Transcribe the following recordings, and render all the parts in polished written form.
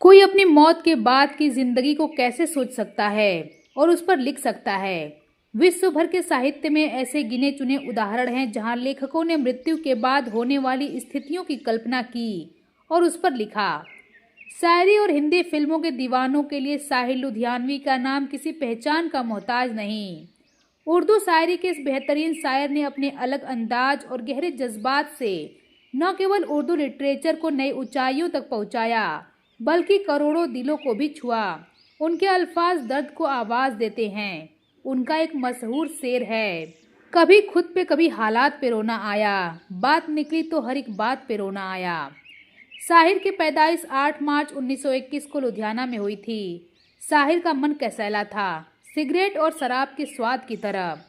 कोई अपनी मौत के बाद की जिंदगी को कैसे सोच सकता है और उस पर लिख सकता है। विश्व भर के साहित्य में ऐसे गिने चुने उदाहरण हैं जहां लेखकों ने मृत्यु के बाद होने वाली स्थितियों की कल्पना की और उस पर लिखा। शायरी और हिंदी फिल्मों के दीवानों के लिए साहिर लुधियानवी का नाम किसी पहचान का मोहताज नहीं। उर्दू शायरी के इस बेहतरीन शायर ने अपने अलग अंदाज और गहरे जज्बात से न केवल उर्दू लिटरेचर को नई ऊंचाइयों तक पहुंचाया, बल्कि करोड़ों दिलों को भी छुआ। उनके अल्फाज दर्द को आवाज देते हैं। उनका एक मशहूर शेर है, कभी खुद पे कभी हालात पे रोना आया, बात निकली तो हर एक बात पे रोना आया। साहिर की पैदाइश 8 मार्च 1921 को लुधियाना में हुई थी। साहिर का मन कसैला था, सिगरेट और शराब के स्वाद की तरह।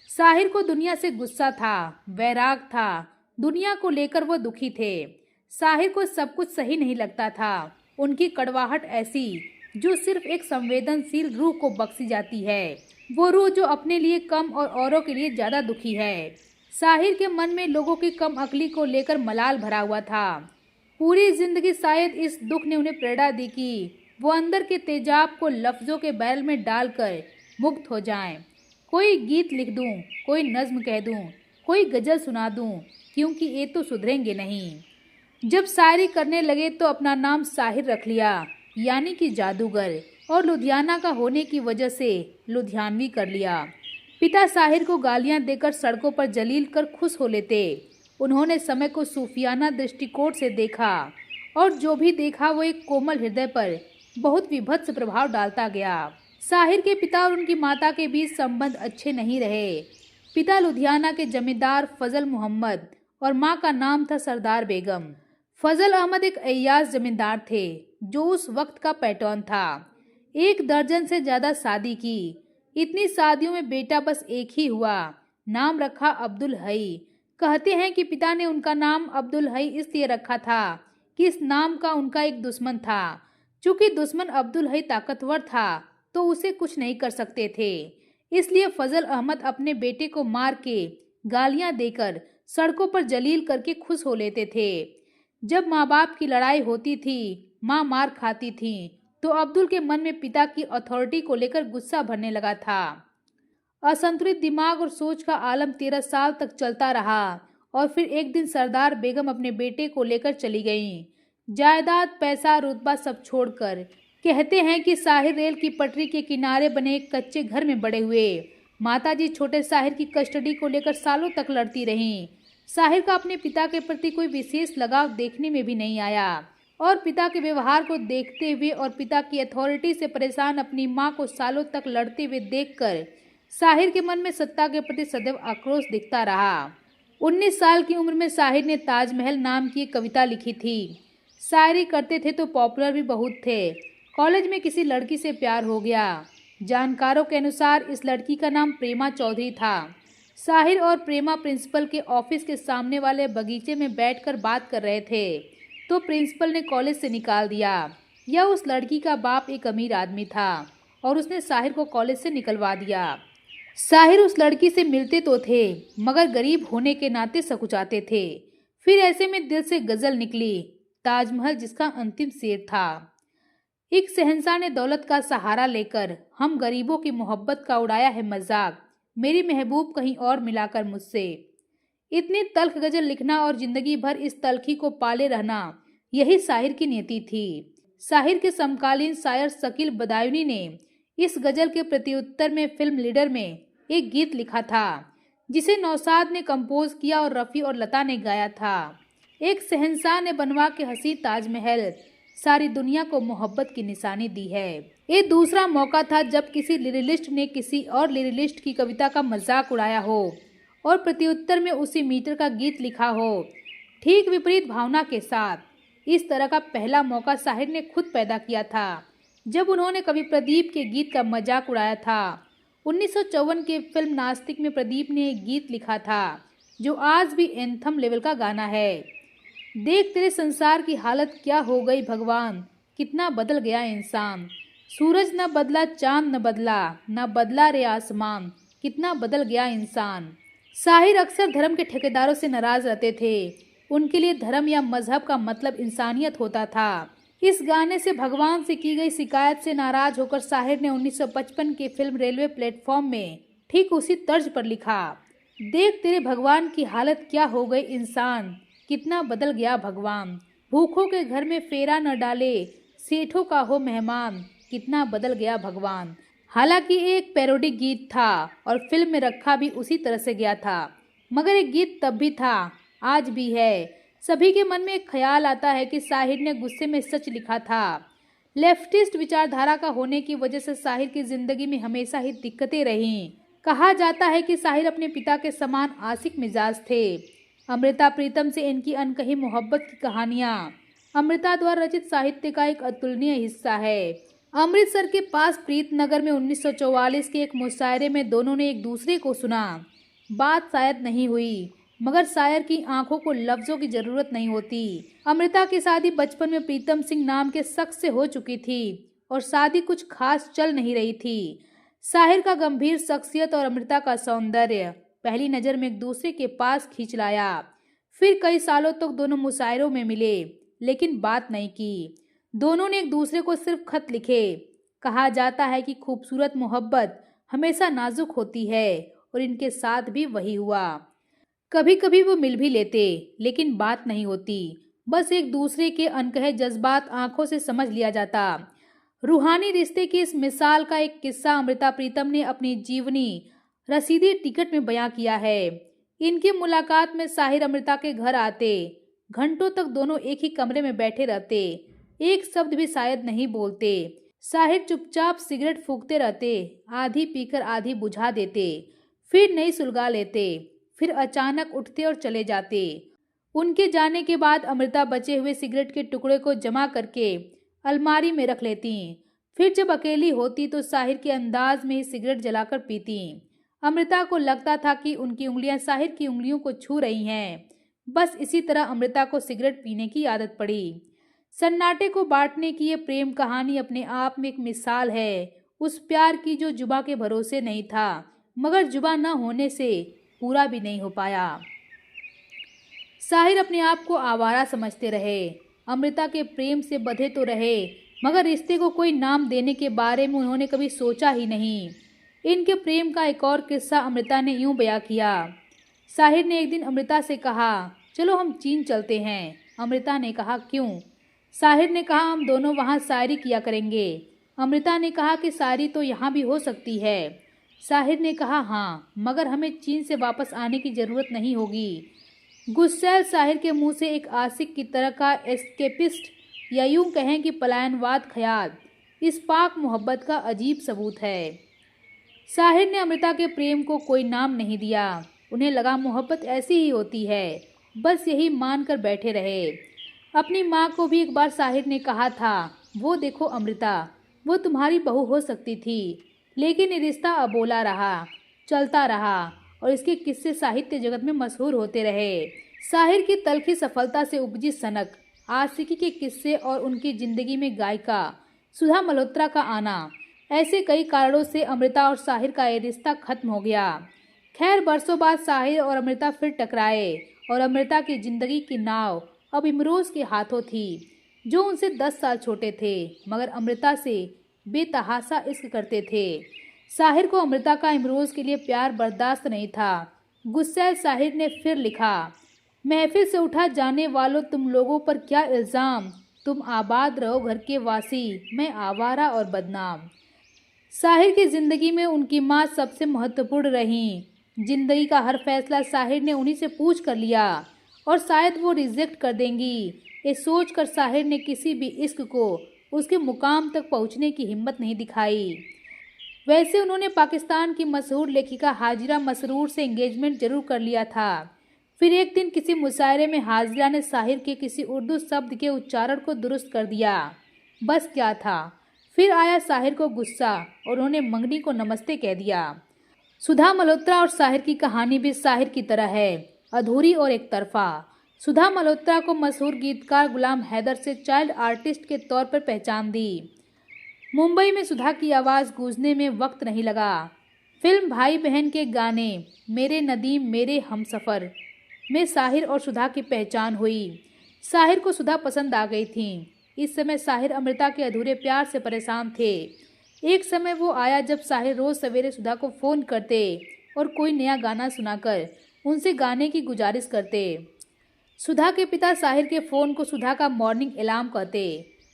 साहिर को दुनिया से गुस्सा था, वैराग था, दुनिया को लेकर वो दुखी थे। साहिर को सब कुछ सही नहीं लगता था। उनकी कड़वाहट ऐसी जो सिर्फ एक संवेदनशील रूह को बख्शी जाती है, वो रूह जो अपने लिए कम और औरों के लिए ज्यादा दुखी है। साहिर के मन में लोगों की कम अकली को लेकर मलाल भरा हुआ था। पूरी जिंदगी शायद इस दुख ने उन्हें प्रेरणा दी कि वो अंदर के तेजाब को लफ्जों के बैरल में डालकर मुक्त हो जाएं। कोई गीत लिख दूं, कोई नज्म कह दूं, कोई गजल सुना दूं, क्योंकि ये तो सुधरेंगे नहीं। जब शायरी करने लगे तो अपना नाम साहिर रख लिया, यानी कि जादूगर, और लुधियाना का होने की वजह से लुधियानवी कर लिया। पिता साहिर को गालियां देकर सड़कों पर जलील कर खुश हो लेते। उन्होंने समय को सूफियाना दृष्टिकोण से देखा और जो भी देखा वो एक कोमल हृदय पर बहुत विभत्स प्रभाव डालता गया। साहिर के पिता और उनकी माता के बीच संबंध अच्छे नहीं रहे। पिता लुधियाना के जमींदार फजल मोहम्मद और माँ का नाम था सरदार बेगम। फजल अहमद एक अय्याज जमींदार थे जो उस वक्त का पैटर्न था। 1 दर्जन से ज्यादा शादी की। इतनी शादियों में बेटा बस एक ही हुआ, नाम रखा अब्दुल हई। कहते हैं कि पिता ने उनका नाम अब्दुल हई इसलिए रखा था कि इस नाम का उनका एक दुश्मन था। चूंकि दुश्मन अब्दुल हई ताकतवर था तो उसे कुछ नहीं कर सकते थे, इसलिए फजल अहमद अपने बेटे को मार के गालियां देकर सड़कों पर जलील करके खुश हो लेते थे। जब माँ बाप की लड़ाई होती थी, माँ मार खाती थी, तो अब्दुल के मन में पिता की अथॉरिटी को लेकर गुस्सा भरने लगा था। असंतुलित दिमाग और सोच का आलम 13 साल तक चलता रहा और फिर एक दिन सरदार बेगम अपने बेटे को लेकर चली गईं, जायदाद, पैसा, रुतबा सब छोड़कर। कहते हैं कि साहिर रेल की पटरी के किनारे बने एक कच्चे घर में बड़े हुए। माताजी छोटे साहिर की कस्टडी को लेकर सालों तक लड़ती रहीं। साहिर का अपने पिता के प्रति कोई विशेष लगाव देखने में भी नहीं आया और पिता के व्यवहार को देखते हुए और पिता की अथॉरिटी से परेशान अपनी मां को सालों तक लड़ते हुए देखकर साहिर के मन में सत्ता के प्रति सदैव आक्रोश दिखता रहा। 19 साल की उम्र में साहिर ने ताजमहल नाम की एक कविता लिखी थी। शायरी करते थे तो पॉपुलर भी बहुत थे। कॉलेज में किसी लड़की से प्यार हो गया। जानकारों के अनुसार इस लड़की का नाम प्रेमा चौधरी था। साहिर और प्रेमा प्रिंसिपल के ऑफिस के सामने वाले बगीचे में बैठकर बात कर रहे थे तो प्रिंसिपल ने कॉलेज से निकाल दिया। यह उस लड़की का बाप एक अमीर आदमी था और उसने साहिर को कॉलेज से निकलवा दिया। साहिर उस लड़की से मिलते तो थे मगर गरीब होने के नाते सकुचाते थे। फिर ऐसे में दिल से गजल निकली, ताजमहल जिसका अंतिम शेर था। एक शहंशाह ने दौलत का सहारा लेकर हम गरीबों की मोहब्बत का उड़ाया है मजाक, मेरी महबूब कहीं और मिलाकर मुझसे। इतनी तल्ख गजल लिखना और जिंदगी भर इस तल्खी को पाले रहना, यही साहिर की नियति थी। साहिर के समकालीन शायर शकील बदायूनी ने इस गजल के प्रत्युत्तर में फिल्म लीडर में एक गीत लिखा था जिसे नौशाद ने कंपोज किया और रफ़ी और लता ने गाया था। एक शहंशाह ने बनवा के हसी ताजमहल सारी दुनिया को मोहब्बत की निशानी दी है। ये दूसरा मौका था जब किसी लिरिलिस्ट ने किसी और लिरिलिस्ट की कविता का मजाक उड़ाया हो और प्रत्युत्तर में उसी मीटर का गीत लिखा हो, ठीक विपरीत भावना के साथ। इस तरह का पहला मौका साहिर ने खुद पैदा किया था जब उन्होंने कवि प्रदीप के गीत का मजाक उड़ाया था। 1954 के फिल्म नास्तिक में प्रदीप ने एक गीत लिखा था जो आज भी एंथम लेवल का गाना है। देख तेरे संसार की हालत क्या हो गई भगवान, कितना बदल गया इंसान। सूरज न बदला, चांद न बदला, न बदला रे आसमान, कितना बदल गया इंसान। साहिर अक्सर धर्म के ठेकेदारों से नाराज रहते थे। उनके लिए धर्म या मजहब का मतलब इंसानियत होता था। इस गाने से भगवान से की गई शिकायत से नाराज होकर साहिर ने 1955 की फिल्म रेलवे प्लेटफॉर्म में ठीक उसी तर्ज पर लिखा, देख तेरे भगवान की हालत क्या हो गई इंसान, कितना बदल गया भगवान, भूखों के घर में फेरा न डाले, सेठों का हो मेहमान, कितना बदल गया भगवान। हालांकि एक पैरोडी गीत था और फिल्म में रखा भी उसी तरह से गया था, मगर एक गीत तब भी था, आज भी है। सभी के मन में एक ख्याल आता है कि साहिर ने गुस्से में सच लिखा था। लेफ्टिस्ट विचारधारा का होने की वजह से साहिर की जिंदगी में हमेशा ही दिक्कतें रहीं। कहा जाता है कि साहिर अपने पिता के समान आशिक मिजाज थे। अमृता प्रीतम से इनकी अनकही मोहब्बत की कहानियां अमृता द्वारा रचित साहित्य का एक अतुलनीय हिस्सा है। अमृतसर के पास प्रीतनगर में 1944 के एक मुशायरे में दोनों ने एक दूसरे को सुना। बात शायद नहीं हुई, मगर शायर की आंखों को लफ्जों की जरूरत नहीं होती। अमृता की शादी बचपन में प्रीतम सिंह नाम के शख्स से हो चुकी थी और शादी कुछ खास चल नहीं रही थी। साहिर का गंभीर शख्सियत और अमृता का सौंदर्य पहली नजर में एक दूसरे के पास खींच लाया। फिर कई सालों तक दोनों मुशायरों में मिले, लेकिन बात नहीं की। दोनों ने एक दूसरे को सिर्फ खत लिखे। कहा जाता है कि खूबसूरत मोहब्बत हमेशा नाजुक होती है और इनके साथ भी वही हुआ। कभी कभी वो मिल भी लेते, लेकिन बात नहीं होती, बस एक दूसरे के अनकहे जज्बात आंखों से समझ लिया जाता। रूहानी रिश्ते की इस मिसाल का एक किस्सा अमृता प्रीतम ने अपनी जीवनी रसीदी टिकट में बयां किया है। इनकी मुलाकात में साहिर अमृता के घर आते, घंटों तक दोनों एक ही कमरे में बैठे रहते, एक शब्द भी शायद नहीं बोलते। साहिर चुपचाप सिगरेट फूंकते रहते, आधी पीकर आधी बुझा देते, फिर नई सुलगा लेते, फिर अचानक उठते और चले जाते। उनके जाने के बाद अमृता बचे हुए सिगरेट के टुकड़े को जमा करके अलमारी में रख लेती। फिर जब अकेली होती तो साहिर के अंदाज में ही सिगरेट जलाकर पीती। अमृता को लगता था कि उनकी उंगलियां साहिर की उंगलियों को छू रही हैं। बस इसी तरह अमृता को सिगरेट पीने की आदत पड़ी। सन्नाटे को बांटने की ये प्रेम कहानी अपने आप में एक मिसाल है उस प्यार की जो जुबा के भरोसे नहीं था, मगर जुबा न होने से पूरा भी नहीं हो पाया। साहिर अपने आप को आवारा समझते रहे, अमृता के प्रेम से बंधे तो रहे, मगर रिश्ते को कोई नाम देने के बारे में उन्होंने कभी सोचा ही नहीं। इनके प्रेम का एक और किस्सा अमृता ने यूं बयां किया। साहिर ने एक दिन अमृता से कहा, चलो हम चीन चलते हैं। अमृता ने कहा, क्यों? साहिर ने कहा, हम दोनों वहाँ शायरी किया करेंगे। अमृता ने कहा कि शायरी तो यहाँ भी हो सकती है। साहिर ने कहा, हाँ, मगर हमें चीन से वापस आने की ज़रूरत नहीं होगी। गुस्सैल साहिर के मुंह से एक आशिक की तरह का एस्केपिस्ट या यूं कहें कि पलायनवाद ख्याल इस पाक मोहब्बत का अजीब सबूत है। साहिर ने अमृता के प्रेम को कोई नाम नहीं दिया। उन्हें लगा मोहब्बत ऐसी ही होती है, बस यही मान कर बैठे रहे। अपनी माँ को भी एक बार साहिर ने कहा था, वो देखो अमृता, वो तुम्हारी बहू हो सकती थी, लेकिन ये रिश्ता अबोला रहा, चलता रहा और इसके किस्से साहित्य जगत में मशहूर होते रहे। साहिर की तल्खी सफलता से उपजी सनक, आशिकी के किस्से और उनकी जिंदगी में गायिका सुधा मल्होत्रा का आना, ऐसे कई कारणों से अमृता और साहिर का ये रिश्ता खत्म हो गया। खैर, बरसों बाद साहिर और अमृता फिर टकराए और अमृता की जिंदगी की नाव अब इमरोज के हाथों थी, जो उनसे 10 साल छोटे थे, मगर अमृता से बेतहाशा इश्क करते थे। साहिर को अमृता का इमरोज के लिए प्यार बर्दाश्त नहीं था। गुस्सैल साहिर ने फिर लिखा, महफिल से उठा जाने वालों तुम लोगों पर क्या इल्ज़ाम, तुम आबाद रहो घर के वासी, मैं आवारा और बदनाम। साहिर की ज़िंदगी में उनकी माँ सबसे महत्वपूर्ण रहीं। जिंदगी का हर फैसला साहिर ने उन्हीं से पूछ कर लिया और शायद वो रिजेक्ट कर देंगी, ये सोचकर साहिर ने किसी भी इश्क को उसके मुकाम तक पहुंचने की हिम्मत नहीं दिखाई। वैसे उन्होंने पाकिस्तान की मशहूर लेखिका हाजिरा मसरूर से एंगेजमेंट जरूर कर लिया था। फिर एक दिन किसी मुशायरे में हाजिरा ने साहिर के किसी उर्दू शब्द के उच्चारण को दुरुस्त कर दिया। बस क्या था, फिर आया साहिर को गुस्सा और उन्होंने मंगनी को नमस्ते कह दिया। सुधा मल्होत्रा और साहिर की कहानी भी साहिर की तरह है, अधूरी और एक तरफा। सुधा मल्होत्रा को मशहूर गीतकार गुलाम हैदर से चाइल्ड आर्टिस्ट के तौर पर पहचान दी। मुंबई में सुधा की आवाज़ गूंजने में वक्त नहीं लगा। फिल्म भाई बहन के गाने मेरे नदीम मेरे हमसफ़र में साहिर और सुधा की पहचान हुई। साहिर को सुधा पसंद आ गई थी। इस समय साहिर अमृता के अधूरे प्यार से परेशान थे। एक समय वो आया जब साहिर रोज सवेरे सुधा को फोन करते और कोई नया गाना सुनाकर उनसे गाने की गुजारिश करते। सुधा के पिता साहिर के फोन को सुधा का मॉर्निंग अलार्म कहते।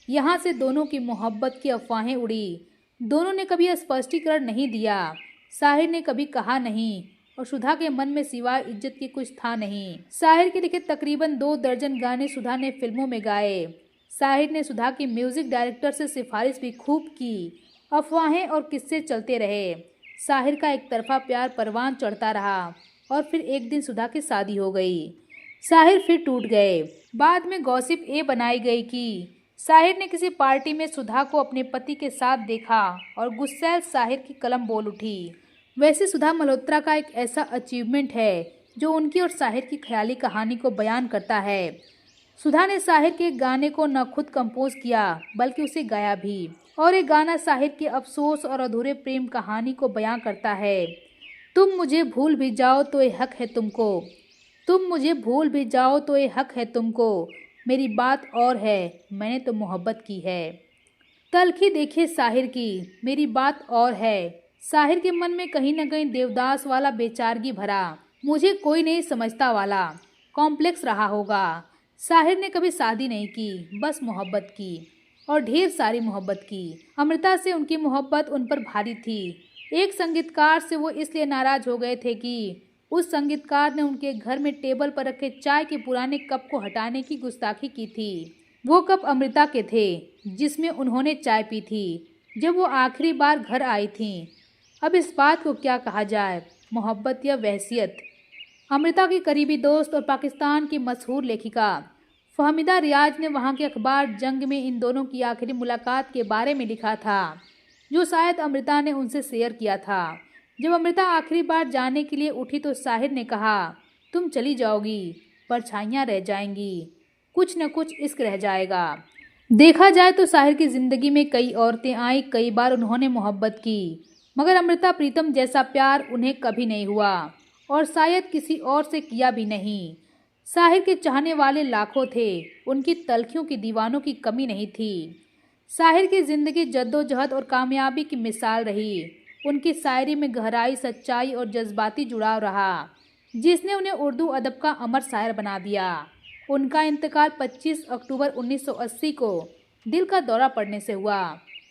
यहाँ से दोनों की मोहब्बत की अफवाहें उड़ी। दोनों ने कभी स्पष्टीकरण नहीं दिया। साहिर ने कभी कहा नहीं और सुधा के मन में सिवाय इज्जत के कुछ था नहीं। साहिर के लिखे तकरीबन 2 दर्जन गाने सुधा ने फिल्मों में गाए। साहिर ने सुधा की म्यूजिक डायरेक्टर से सिफारिश भी खूब की। अफवाहें और किस्से चलते रहे। साहिर का एक तरफा प्यार परवान चढ़ता रहा और फिर एक दिन सुधा की शादी हो गई। साहिर फिर टूट गए। बाद में गॉसिप ये बनाई गई कि साहिर ने किसी पार्टी में सुधा को अपने पति के साथ देखा और गुस्सैल साहिर की कलम बोल उठी। वैसे सुधा मल्होत्रा का एक ऐसा अचीवमेंट है जो उनकी और साहिर की ख्याली कहानी को बयान करता है। सुधा ने साहिर के गाने को न खुद कंपोज किया बल्कि उसे गाया भी, और एक गाना साहिर के अफसोस और अधूरे प्रेम कहानी को बयां करता है। तुम मुझे भूल भी जाओ तो ये हक है तुमको, तुम मुझे भूल भी जाओ तो ये हक है तुमको, मेरी बात और है मैंने तो मोहब्बत की है। तलखी देखिए साहिर की, मेरी बात और है। साहिर के मन में कहीं न कहीं देवदास वाला बेचारगी भरा, मुझे कोई नहीं समझता वाला कॉम्प्लेक्स रहा होगा। साहिर ने कभी शादी नहीं की, बस मोहब्बत की और ढेर सारी मोहब्बत की। अमृता से उनकी मोहब्बत उन पर भारी थी। एक संगीतकार से वो इसलिए नाराज हो गए थे कि उस संगीतकार ने उनके घर में टेबल पर रखे चाय के पुराने कप को हटाने की गुस्ताखी की थी। वो कप अमृता के थे जिसमें उन्होंने चाय पी थी जब वो आखिरी बार घर आई थी। अब इस बात को क्या कहा जाए, मोहब्बत या वहशियत। अमृता की करीबी दोस्त और पाकिस्तान की मशहूर लेखिका फहमीदा रियाज ने वहाँ के अखबार जंग में इन दोनों की आखिरी मुलाकात के बारे में लिखा था, जो शायद अमृता ने उनसे शेयर किया था। जब अमृता आखिरी बार जाने के लिए उठी तो साहिर ने कहा, तुम चली जाओगी, परछाइयाँ रह जाएंगी, कुछ न कुछ इश्क रह जाएगा। देखा जाए तो साहिर की जिंदगी में कई औरतें आई, कई बार उन्होंने मोहब्बत की, मगर अमृता प्रीतम जैसा प्यार उन्हें कभी नहीं हुआ और शायद किसी और से किया भी नहीं। साहिर के चाहने वाले लाखों थे, उनकी तलखियों की दीवानों की कमी नहीं थी। साहिर की जिंदगी जद्दोजहद और कामयाबी की मिसाल रही। उनकी शायरी में गहराई, सच्चाई और जज्बाती जुड़ाव रहा, जिसने उन्हें उर्दू अदब का अमर शायर बना दिया। उनका इंतकाल 25 अक्टूबर 1980 को दिल का दौरा पड़ने से हुआ।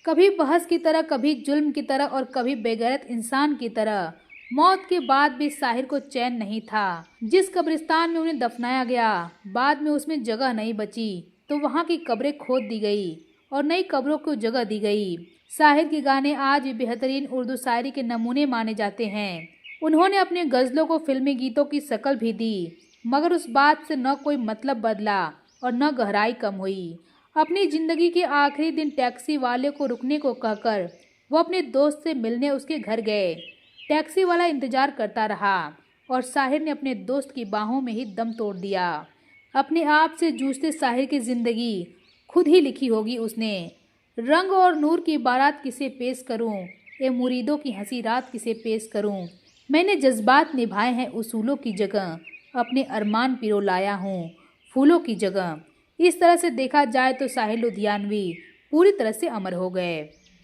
कभी बहस की तरह, कभी जुल्म की तरह और कभी बेगैरत इंसान की तरह। मौत के बाद भी साहिर को चैन नहीं था। जिस कब्रिस्तान में उन्हें दफनाया गया, बाद में उसमें जगह नहीं बची तो वहाँ की कब्रें खोद दी गई और नई कब्रों को जगह दी गई। साहिर के गाने आज भी बेहतरीन उर्दू शायरी के नमूने माने जाते हैं। उन्होंने अपने गज़लों को फिल्मी गीतों की शक्ल भी दी, मगर उस बात से न कोई मतलब बदला और न गहराई कम हुई। अपनी ज़िंदगी के आखिरी दिन टैक्सी वाले को रुकने को कहकर वो अपने दोस्त से मिलने उसके घर गए। टैक्सी वाला इंतजार करता रहा और साहिर ने अपने दोस्त की बाहों में ही दम तोड़ दिया। अपने आप से जूझते साहिर की ज़िंदगी खुद ही लिखी होगी उसने। रंग और नूर की बारात किसे पेश करूं, ये मुरीदों की हंसी रात किसे पेश करूं। मैंने जज्बात निभाए हैं उसूलों की जगह, अपने अरमान पिरो लाया हूँ फूलों की जगह। इस तरह से देखा जाए तो साहिर लुधियानवी पूरी तरह से अमर हो गए।